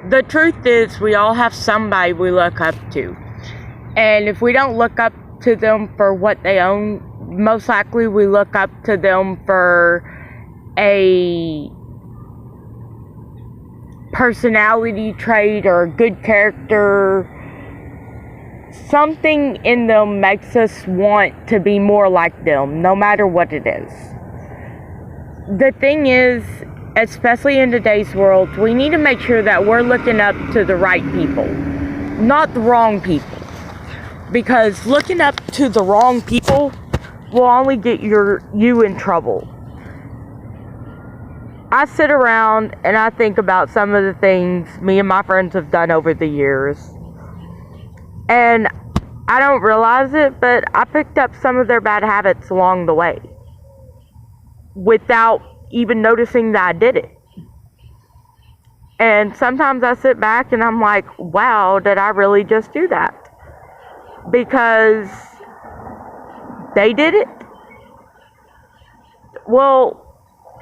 The truth is, we all have somebody we look up to. And if we don't look up to them for what they own, most likely we look up to them for a personality trait or a good character. Something in them makes us want to be more like them, no matter what it is. The thing is, especially in today's world, we need to make sure that we're looking up to the right people, not the wrong people. Because looking up to the wrong people will only get you in trouble. I sit around and I think about some of the things me and my friends have done over the years. And I don't realize it, but I picked up some of their bad habits along the way without even noticing that I did it. And sometimes I sit back and I'm like, wow, did I really just do that? Because they did it. Well,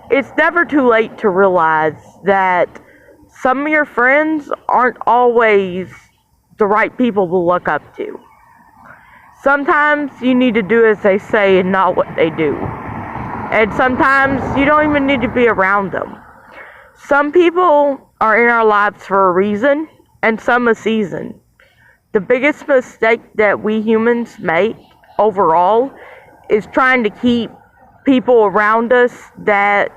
it's never too late to realize that some of your friends aren't always the right people to look up to. Sometimes you need to do as they say and not what they do. And sometimes you don't even need to be around them. Some people are in our lives for a reason, and some a season. The biggest mistake that we humans make overall is trying to keep people around us that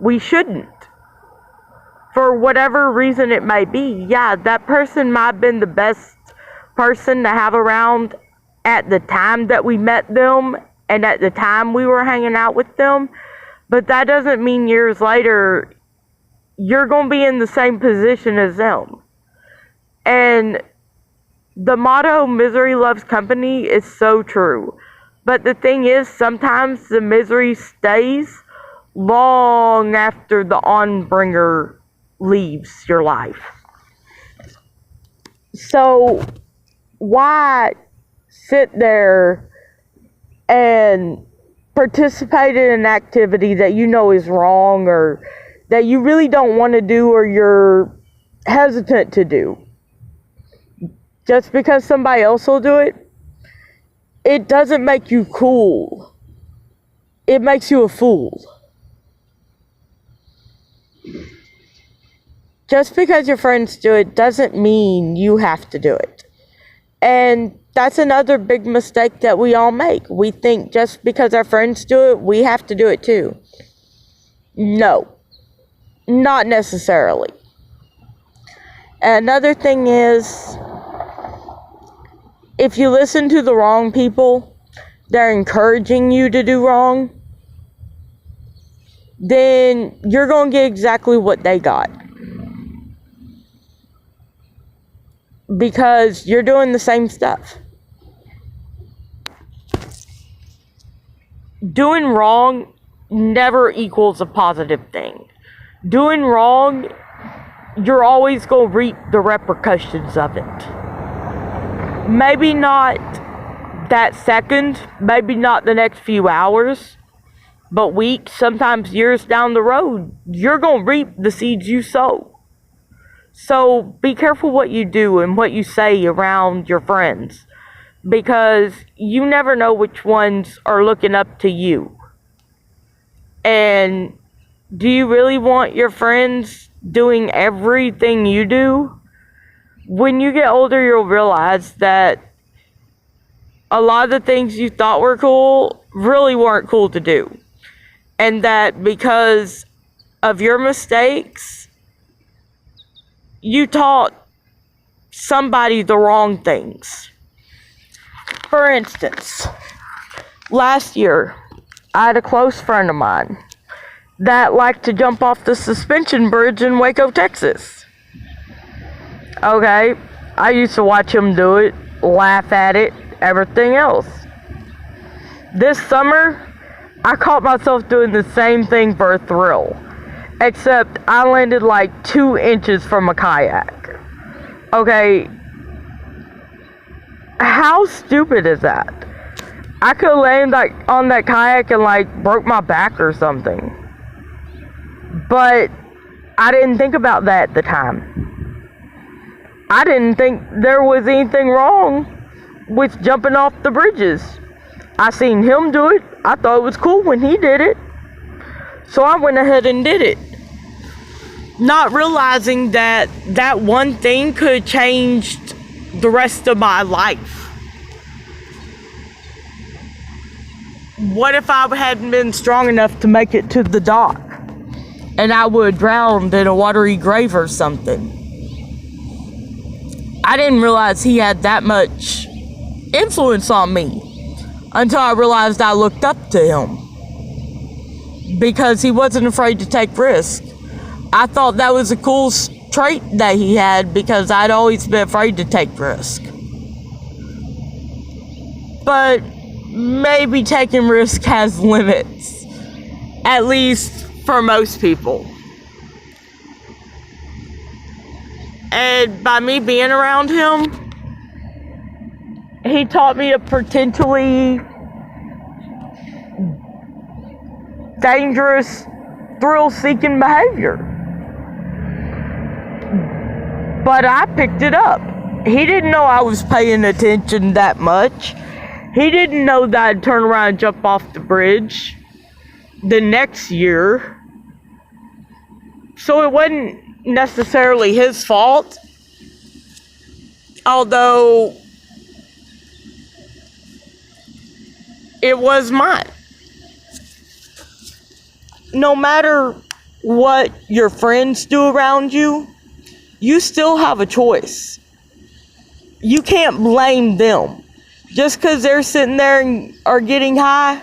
we shouldn't. For whatever reason it may be. Yeah, that person might have been the best person to have around at the time that we met them and at the time we were hanging out with them. But that doesn't mean years later you're going to be in the same position as them. And the motto, misery loves company, is so true. But the thing is, sometimes the misery stays long after the onbringer leaves your life. So, why sit there and participate in an activity that you know is wrong or that you really don't want to do or you're hesitant to do? Just because somebody else will do it, it doesn't make you cool. It makes you a fool. Just because your friends do it doesn't mean you have to do it. And that's another big mistake that we all make. We think just because our friends do it, we have to do it too. No, not necessarily. Another thing is, if you listen to the wrong people, they're encouraging you to do wrong, then you're going to get exactly what they got. Because you're doing the same stuff. Doing wrong never equals a positive thing. Doing wrong, you're always going to reap the repercussions of it. Maybe not that second, maybe not the next few hours, but weeks, sometimes years down the road, you're going to reap the seeds you sow. So be careful what you do and what you say around your friends, because you never know which ones are looking up to you. And do you really want your friends doing everything you do? When you get older, you'll realize that a lot of the things you thought were cool really weren't cool to do. And that because of your mistakes, you taught somebody the wrong things. For instance, last year, I had a close friend of mine that liked to jump off the suspension bridge in Waco, Texas. Okay, I used to watch him do it, laugh at it, everything else. This summer, I caught myself doing the same thing for a thrill, except I landed like 2 inches from a kayak. Okay, how stupid is that? I could have landed on that kayak and broke my back or something. But I didn't think about that at the time. I didn't think there was anything wrong with jumping off the bridges. I seen him do it. I thought it was cool when he did it. So I went ahead and did it. Not realizing that that one thing could have changed the rest of my life. What if I hadn't been strong enough to make it to the dock and I would have drowned in a watery grave or something? I didn't realize he had that much influence on me until I realized I looked up to him because he wasn't afraid to take risks. I thought that was a cool trait that he had because I'd always been afraid to take risks. But maybe taking risk has limits, at least for most people. And by me being around him, he taught me a potentially dangerous, thrill-seeking behavior. But I picked it up. He didn't know I was paying attention that much. He didn't know that I'd turn around and jump off the bridge the next year. So it wasn't necessarily his fault. Although it was mine. No matter what your friends do around you, you still have a choice. You can't blame them. Just because they're sitting there and are getting high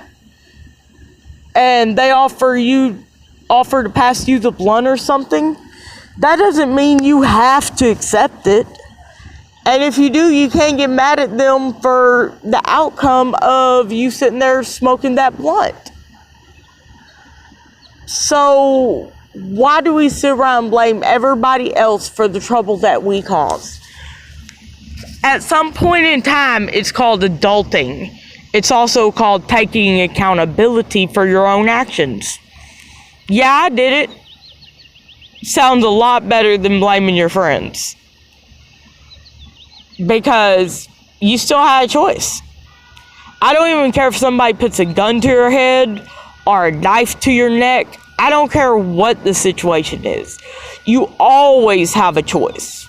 and they offer to pass you the blunt or something, that doesn't mean you have to accept it. And if you do, you can't get mad at them for the outcome of you sitting there smoking that blunt. So why do we sit around and blame everybody else for the trouble that we caused? At some point in time, it's called adulting. It's also called taking accountability for your own actions. Yeah, I did it. Sounds a lot better than blaming your friends. Because you still had a choice. I don't even care if somebody puts a gun to your head or a knife to your neck. I don't care what the situation is. You always have a choice.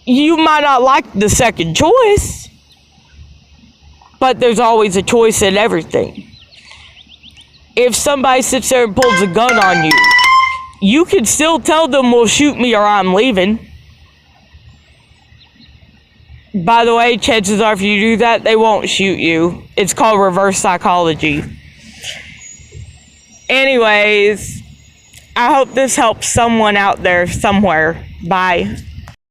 You might not like the second choice, but there's always a choice in everything. If somebody sits there and pulls a gun on you, you can still tell them, well, shoot me or I'm leaving. By the way, chances are if you do that, they won't shoot you. It's called reverse psychology. Anyways, I hope this helps someone out there somewhere. Bye.